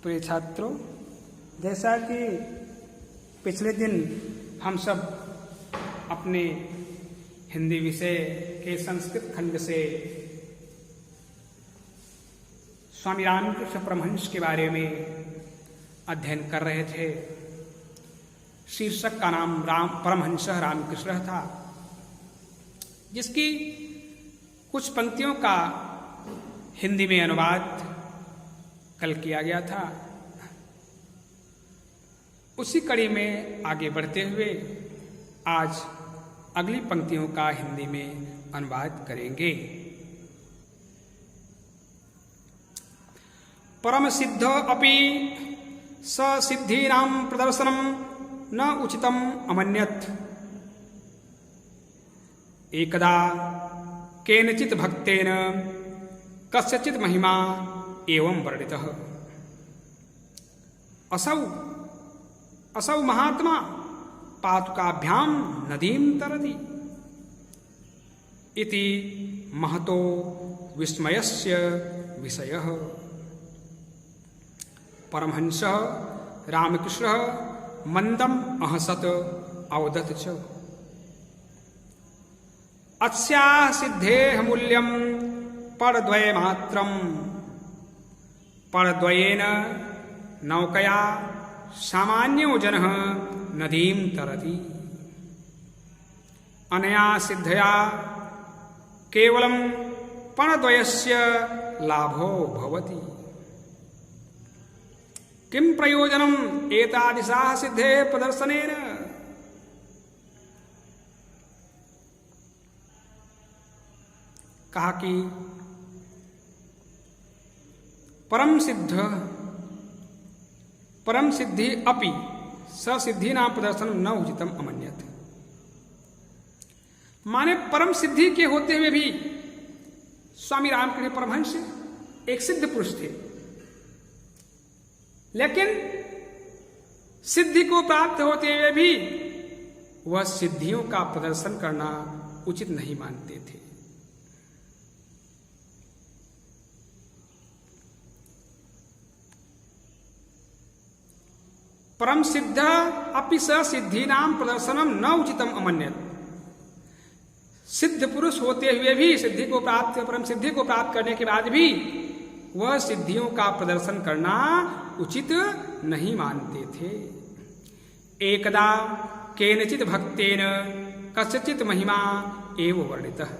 प्रिय छात्रों, जैसा कि पिछले दिन हम सब अपने हिंदी विषय के संस्कृत खंड से स्वामी रामकृष्ण परमहंस के बारे में अध्ययन कर रहे थे। शीर्षक का नाम परमहंस रामकृष्ण था, जिसकी कुछ पंक्तियों का हिंदी में अनुवाद कल किया गया था। उसी कड़ी में आगे बढ़ते हुए आज अगली पंक्तियों का हिंदी में अनुवाद करेंगे। परम सिद्ध अपि ससिद्धीनां प्रदर्शनम न उचितम अमन्यत। एकदा केनचित् भक्तेन कस्यचित् महिमा एवं वर्णितः। असौ महात्मा पातुकाभ्यां नदीं तरति इति महतो विस्मयस्य विषयः। परमहंसः रामकृष्णः मंदम् अहसत् अवदत् च। अस्याः सिद्धेः मूल्यं पदद्वयमात्रम्। पदद्वयेन नौकया सामान्यो जनः नदीं तरति। अनया सिद्धया केवलं पदद्वयस्य लाभो भवति। किं प्रयोजनम् एतादृशाः सिद्धेः प्रदर्शनेन? कहा कि परम सिद्धि अपि ससिद्धीनां प्रदर्शनम न उचितम अमन्यत। माने परम सिद्धि के होते हुए भी स्वामी रामकृष्ण परमहंस एक सिद्ध पुरुष थे, लेकिन सिद्धि को प्राप्त होते हुए भी वह सिद्धियों का प्रदर्शन करना उचित नहीं मानते थे। परम सिद्ध अपि ससिद्धीनां प्रदर्शनम न उचितम अमन्यत। सिद्ध पुरुष होते हुए भी परम सिद्धि को प्राप्त करने के बाद भी वह सिद्धियों का प्रदर्शन करना उचित नहीं मानते थे। एकदा केनचित् भक्तेन कस्यचित् महिमा एव वर्णितः।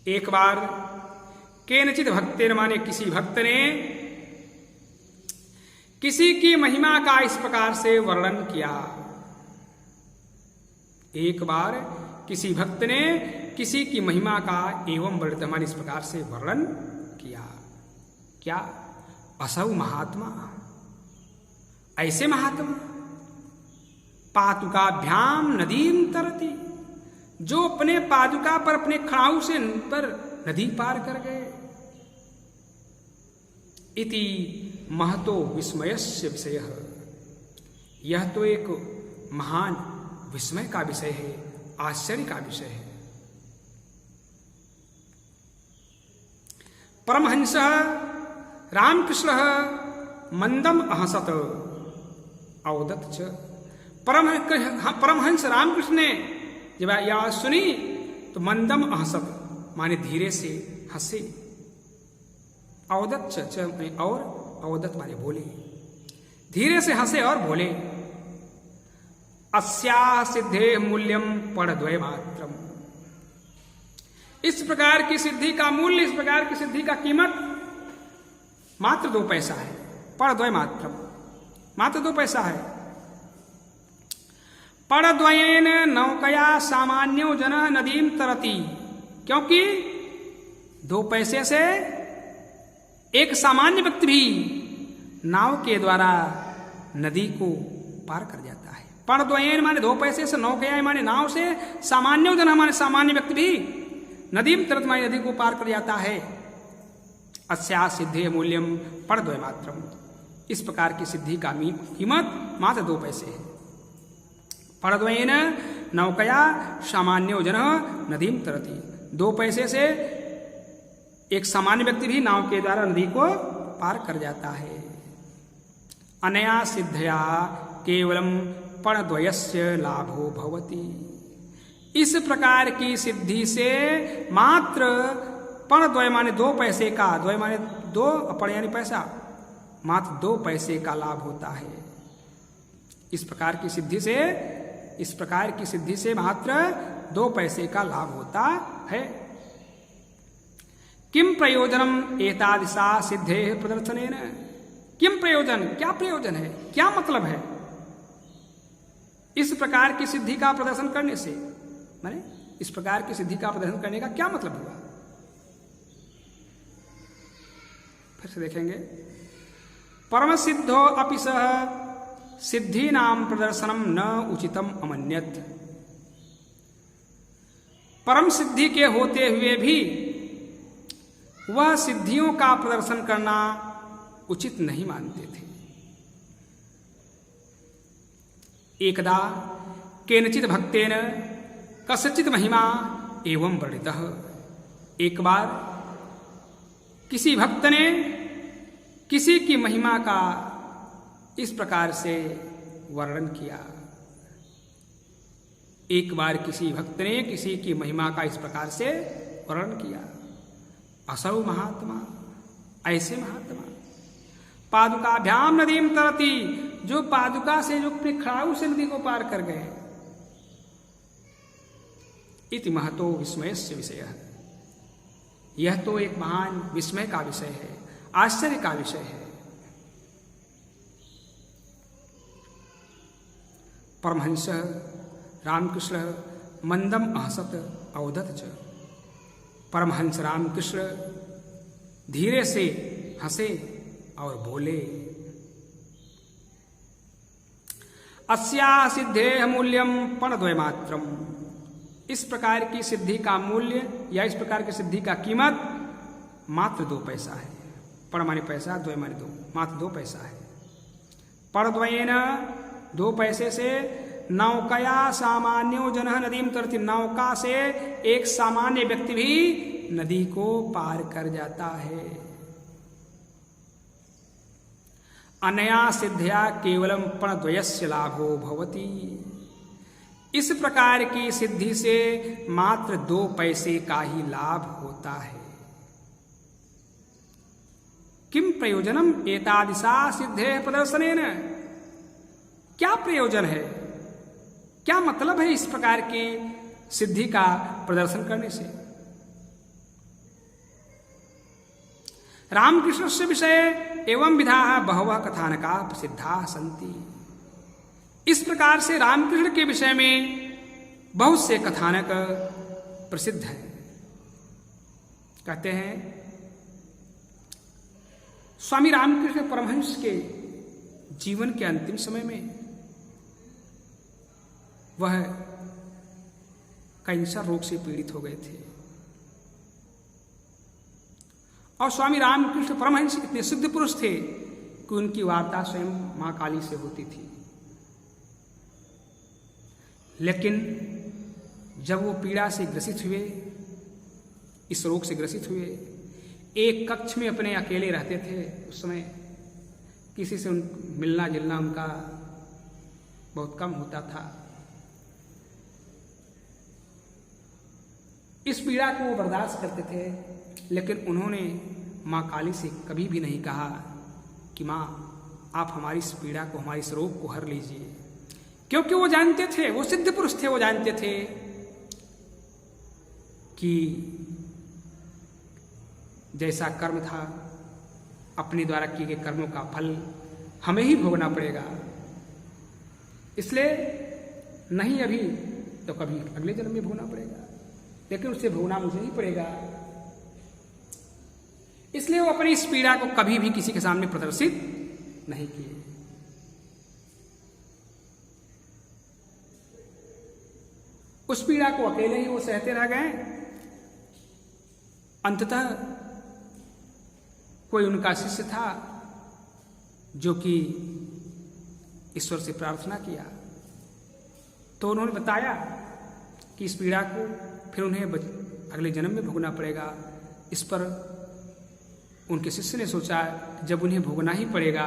एक बार केनचित् भक्तेन माने किसी भक्त ने किसी की महिमा का इस प्रकार से वर्णन किया। एक बार किसी भक्त ने किसी की महिमा का एवं वर्णित मान इस प्रकार से वर्णन किया। क्या? असौ महात्मा, ऐसे महात्मा पादुकाभ्याम नदीं तरति, जो अपने पादुका पर अपने खड़ाऊ से पर नदी पार कर गए। इति महतो विस्मयस्य विषयः। यह तो एक महान विस्मय का विषय है, आश्चर्य का विषय है। परमहंसः रामकृष्णः मंदम् अहसत् अवदत् च। परमहंस रामकृष्ण ने जब यह सुनी तो मंदम अहसत् माने धीरे से हंसे। अवदत् च और अवदत् माने बोले, धीरे से हंसे और बोले। अस्याः सिद्धेः मूल्यं पदद्वय मात्रम्। इस प्रकार की सिद्धि का मूल्य, इस प्रकार की सिद्धि का कीमत मात्र 2 पैसा है। पदद्वय मात्रम्, मात्र 2 पैसा है। पदद्वयेन नौकया सामान्यो जनः नदीं तरति। क्योंकि 2 पैसे से एक सामान्य व्यक्ति भी नाव के द्वारा नदी को पार कर जाता है। पदद्वयेन माने 2 पैसे से, नौकया माने नाव से, सामान्यो जनः माने सामान्य व्यक्ति भी नदीं तरति माने नदी को पार कर जाता है। अस्याः सिद्धेः मूल्यं पदद्वय मात्रम्। इस प्रकार की सिद्धि का कीमत मात्र 2 पैसे है। पदद्वयेन नौकया सामान्यो जनः नदीं तरति। 2 पैसे से एक सामान्य व्यक्ति भी नाव के द्वारा नदी को पार कर जाता है। अनया सिद्धया केवलम पणद्वयस्य लाभो भवति। इस प्रकार की सिद्धि से मात्र पणद्वय माने 2 पैसे का, द्वय माने 2, पण यानी पैसा, मात्र 2 पैसे का लाभ होता है। इस प्रकार की सिद्धि से मात्र 2 पैसे का लाभ होता है। किम प्रयोजनम एतादृशा सिद्धे प्रदर्शनेन। किम प्रयोजन, क्या प्रयोजन है, क्या मतलब है इस प्रकार की सिद्धि का प्रदर्शन करने से, माने इस प्रकार की सिद्धि का प्रदर्शन करने का क्या मतलब हुआ। फिर से देखेंगे। परम सिद्धो अपि सह सिद्धि नाम प्रदर्शनम न उचितम अमन्यत। परम सिद्धि के होते हुए भी वह सिद्धियों का प्रदर्शन करना उचित नहीं मानते थे। एकदा केनचित भक्तेन कस्यचित महिमा एवं वर्णितः। एक बार किसी भक्त ने किसी की महिमा का इस प्रकार से वर्णन किया। एक बार किसी भक्त ने किसी की महिमा का इस प्रकार से वर्णन किया। असौ महात्मा, ऐसे महात्मा पादुकाभ्याम नदीम तरती, जो पादुका से, जो अपने खड़ाऊ से नदी को पार कर गए। इति महतो विस्मयस्य विषय। यह तो एक महान विस्मय का विषय है, आश्चर्य का विषय है। परमहंस रामकृष्ण मंदम अहसत अवदत च। परमहंस रामकृष्ण धीरे से हंसे और बोले, अस्या सिद्धेह मूल्यम पणद्वय मात्रम। इस प्रकार की सिद्धि का मूल्य या इस प्रकार की सिद्धि का कीमत मात्र 2 पैसा है। पण माने पैसा, द्वय माने 2, मात्र 2 पैसा है। पणद्वयेन 2 पैसे से नौकया सामान्यो जनः नदीम तरति। नौका से एक सामान्य व्यक्ति भी नदी को पार कर जाता है। अनया सिद्धया केवलम पणद्वयस्य लाभो भवति। इस प्रकार की सिद्धि से मात्र 2 पैसे का ही लाभ होता है। किम प्रयोजनम एतादृशा सिद्धे प्रदर्शनेन। क्या प्रयोजन है, क्या मतलब है इस प्रकार की सिद्धि का प्रदर्शन करने से। रामकृष्ण से विषय एवं विधा बहवः कथानका प्रसिद्धा सन्ति। इस प्रकार से रामकृष्ण के विषय में बहुत से कथानक प्रसिद्ध हैं। कहते हैं स्वामी रामकृष्ण परमहंस के जीवन के अंतिम समय में वह कैंसर रोग से पीड़ित हो गए थे और स्वामी रामकृष्ण परमहंस इतने सिद्ध पुरुष थे कि उनकी वार्ता स्वयं मां काली से होती थी। लेकिन जब वो पीड़ा से ग्रसित हुए, इस रोग से ग्रसित हुए, एक कक्ष में अपने अकेले रहते थे। उस समय किसी से मिलना जुलना उनका बहुत कम होता था। इस पीड़ा को वो बर्दाश्त करते थे, लेकिन उन्होंने माँ काली से कभी भी नहीं कहा कि माँ आप हमारी इस पीड़ा को, हमारी इस रोग को हर लीजिए, क्योंकि वो जानते थे, वो सिद्ध पुरुष थे, वो जानते थे कि जैसा कर्म था, अपने द्वारा किए गए कर्मों का फल हमें ही भोगना पड़ेगा। इसलिए नहीं अभी तो कभी अगले जन्म में भोगना पड़ेगा, लेकिन उससे भोगना मुझे ही पड़ेगा। इसलिए वो अपनी इस पीड़ा को कभी भी किसी के सामने प्रदर्शित नहीं किए। उस पीड़ा को अकेले ही वो सहते रह गए। अंततः कोई उनका शिष्य था जो कि ईश्वर से प्रार्थना किया, तो उन्होंने बताया कि इस पीड़ा को फिर उन्हें अगले जन्म में भोगना पड़ेगा। इस पर उनके शिष्य ने सोचा जब उन्हें भोगना ही पड़ेगा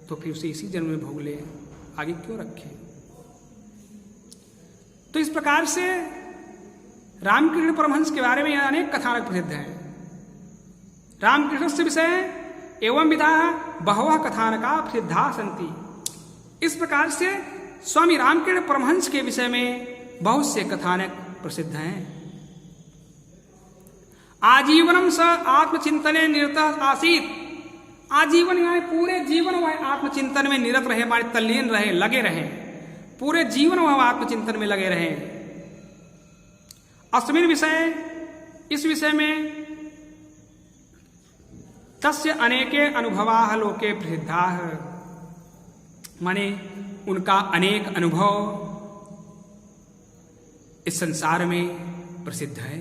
तो फिर उसे इसी जन्म में भोग ले, आगे क्यों रखे। तो इस प्रकार से रामकृष्ण परमहंस के बारे में अनेक कथानक प्रसिद्ध हैं। रामकृष्ण से विषय एवं विधा बहवः कथानका प्रसिद्धा सन्ति। इस प्रकार से स्वामी रामकृष्ण परमहंस के विषय में बहुत से कथानक प्रसिद्ध हैं। आजीवनम स आत्मचिंतने निरत आसीत। आजीवन यानी पूरे जीवन वह आत्मचिंतन में निरत रहे, हमारे तल्लीन रहे, लगे रहे, पूरे जीवन वह आत्मचिंतन में लगे रहे। अस्मिन विषय, इस विषय में तस्य अनेके अनुभवाः लोके प्रसिद्धाः, माने उनका अनेक अनुभव इस संसार में प्रसिद्ध है।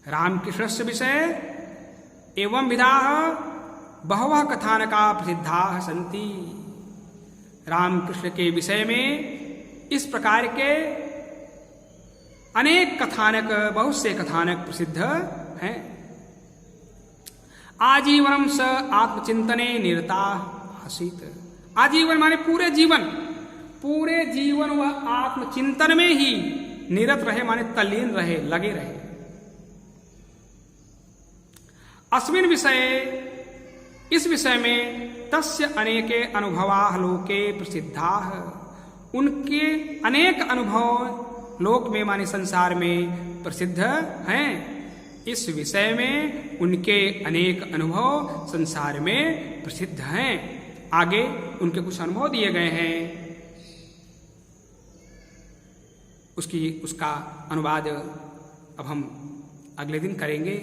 रामकृष्णस्य विषय एवं विधाः बहवः कथानका प्रसिद्धाः सन्ति। रामकृष्ण के विषय में इस प्रकार के अनेक कथानक, बहुत से कथानक प्रसिद्ध हैं। आजीवनम स आत्मचिंतने निरता आसीत। आजीवन माने पूरे जीवन वह आत्मचिंतन में ही निरत रहे, माने तल्लीन रहे, लगे रहे। अस्मिन विषय, इस विषय में तस्य अनेके अनुभवाः लोके प्रसिद्धाः, उनके अनेक अनुभव लोक में माने संसार में प्रसिद्ध हैं। इस विषय में उनके अनेक अनुभव संसार में प्रसिद्ध हैं। आगे उनके कुछ अनुभव दिए गए हैं, उसका अनुवाद अब हम अगले दिन करेंगे।